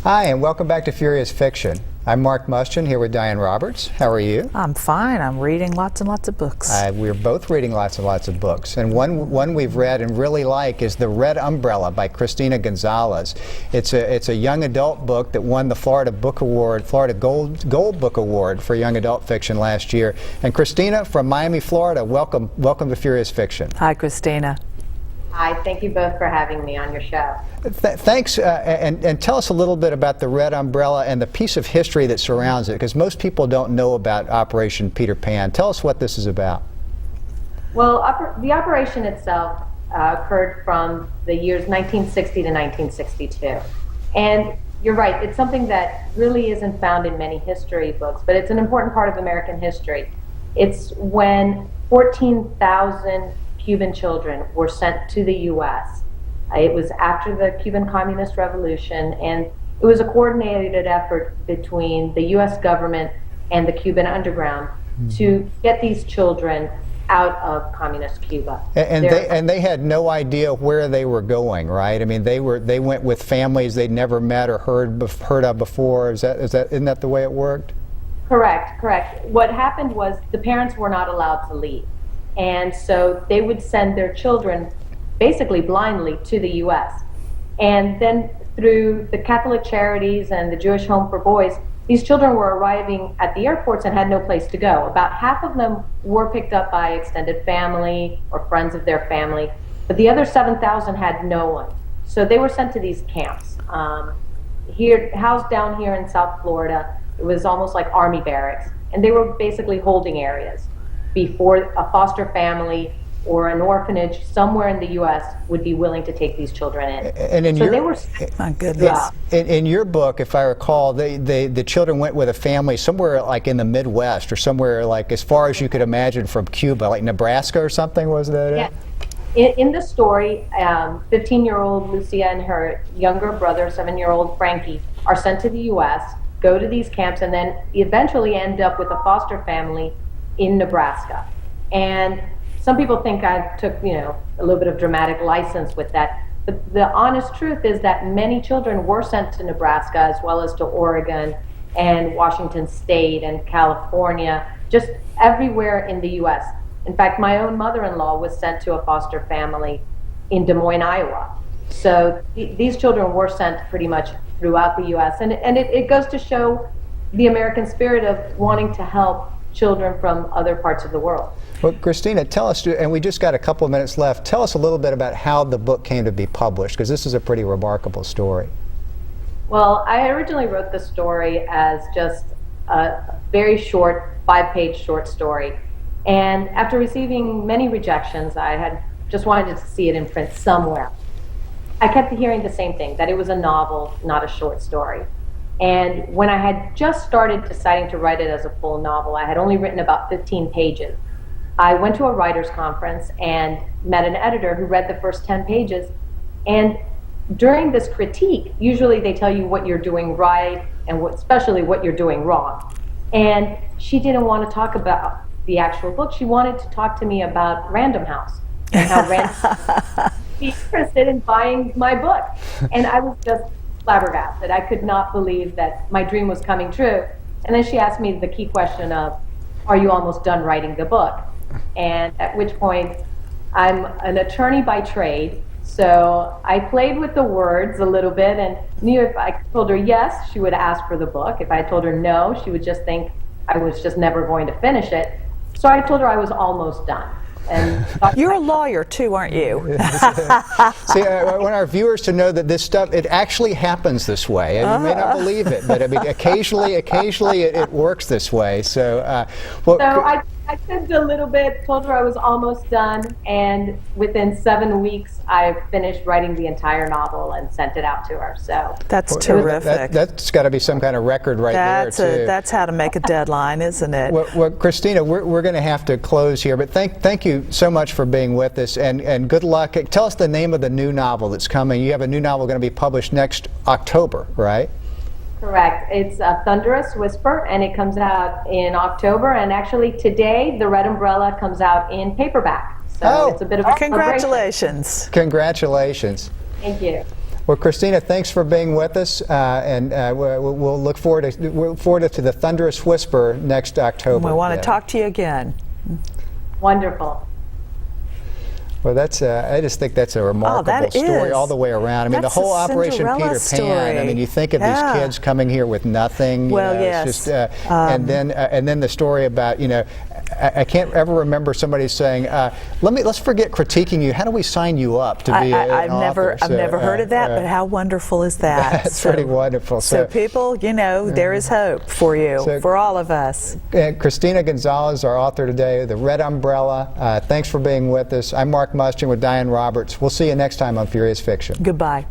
Hi, and welcome back to Furious Fiction. I'm Mark Mustian here with Diane Roberts. How are you? I'm fine. I'm reading lots and lots of books. We're both reading lots and lots of books. And one we've read and really like is The Red Umbrella by Christina Gonzalez. It's a young adult book that won the Florida Book Award, Florida Gold Book Award for young adult fiction last year. And Christina from Miami, Florida, welcome to Furious Fiction. Hi, Christina. Hi, thank you both for having me on your show. Thanks, and tell us a little bit about the Red Umbrella and the piece of history that surrounds it, because most people don't know about Operation Peter Pan. Tell us what this is about. Well, the operation itself occurred from the years 1960 to 1962. And you're right, it's something that really isn't found in many history books, but it's an important part of American history. It's when 14,000 Cuban children were sent to the U.S. It was after the Cuban Communist Revolution, and it was a coordinated effort between the U.S. government and the Cuban underground to get these children out of communist Cuba. And they had no idea where they were going, right? I mean, they went with families they'd never met or heard of before. Isn't that the way it worked? Correct. What happened was the parents were not allowed to leave. And so they would send their children basically blindly to the U.S. And then through the Catholic Charities and the Jewish Home for Boys, these children were arriving at the airports and had no place to go. About half of them were picked up by extended family or friends of their family, but the other 7,000 had no one. So they were sent to these camps. Housed down here in South Florida, it was almost like army barracks, and they were basically holding areas before a foster family or an orphanage somewhere in the U.S. would be willing to take these children in. And in my goodness. In your book, if I recall, the children went with a family somewhere like in the Midwest or somewhere like as far as you could imagine from Cuba, like Nebraska or something, was that yeah. it? In the story, 15-year-old Lucia and her younger brother, 7-year-old Frankie, are sent to the U.S., go to these camps, and then eventually end up with a foster family in Nebraska. And some people think I took, a little bit of dramatic license with that. But the honest truth is that many children were sent to Nebraska as well as to Oregon and Washington State and California, just everywhere in the U.S. In fact, my own mother-in-law was sent to a foster family in Des Moines, Iowa. So these children were sent pretty much throughout the U.S. And it goes to show the American spirit of wanting to help children from other parts of the world. Well, Christina, tell us, and we just got a couple of minutes left, tell us a little bit about how the book came to be published, because this is a pretty remarkable story. Well, I originally wrote the story as just a very short, 5-page short story. And after receiving many rejections, I had just wanted to see it in print somewhere. I kept hearing the same thing, that it was a novel, not a short story. And when I had just started deciding to write it as a full novel, I had only written about 15 pages. I went to a writer's conference and met an editor who read the first 10 pages. And during this critique, usually they tell you what you're doing right and especially what you're doing wrong. And she didn't want to talk about the actual book. She wanted to talk to me about Random House and how Random House was interested in buying my book. And I was just flabbergasted. I could not believe that my dream was coming true. And then she asked me the key question of, are you almost done writing the book? And at which point, I'm an attorney by trade, so I played with the words a little bit and knew if I told her yes, she would ask for the book. If I told her no, she would just think I was just never going to finish it. So I told her I was almost done. And you're a lawyer too, aren't you? See, I want our viewers to know that this stuff, it actually happens this way. And you may not believe it, but I mean, occasionally it works this way. So, I fibbed a little bit, told her I was almost done, and within 7 weeks, I finished writing the entire novel and sent it out to her. So that's terrific. That's got to be some kind of record there, too. That's how to make a deadline, isn't it? Well, Christina, we're going to have to close here, but thank you so much for being with us, and good luck. Tell us the name of the new novel that's coming. You have a new novel going to be published next October, right? Correct. It's a Thunderous Whisper, and it comes out in October. And actually, today, The Red Umbrella comes out in paperback. So it's a bit of a celebration. Congratulations. Congratulations. Thank you. Well, Christina, thanks for being with us, and we'll look forward to the Thunderous Whisper next October. We want to talk to you again. Wonderful. Well, that's I just think that's a remarkable story all the way around. I mean, the whole Operation Peter Pan. I mean, you think of these kids coming here with nothing. Well, yes. It's just, and then the story about, you know, I can't ever remember somebody saying, let's forget critiquing you. How do we sign you up to be an author? I've never heard of that, but how wonderful is that? That's pretty wonderful. So people, you know, there is hope for you, for all of us. Christina Gonzalez, our author today, The Red Umbrella. Thanks for being with us. I'm Mark Mustian with Diane Roberts. We'll see you next time on Furious Fiction. Goodbye.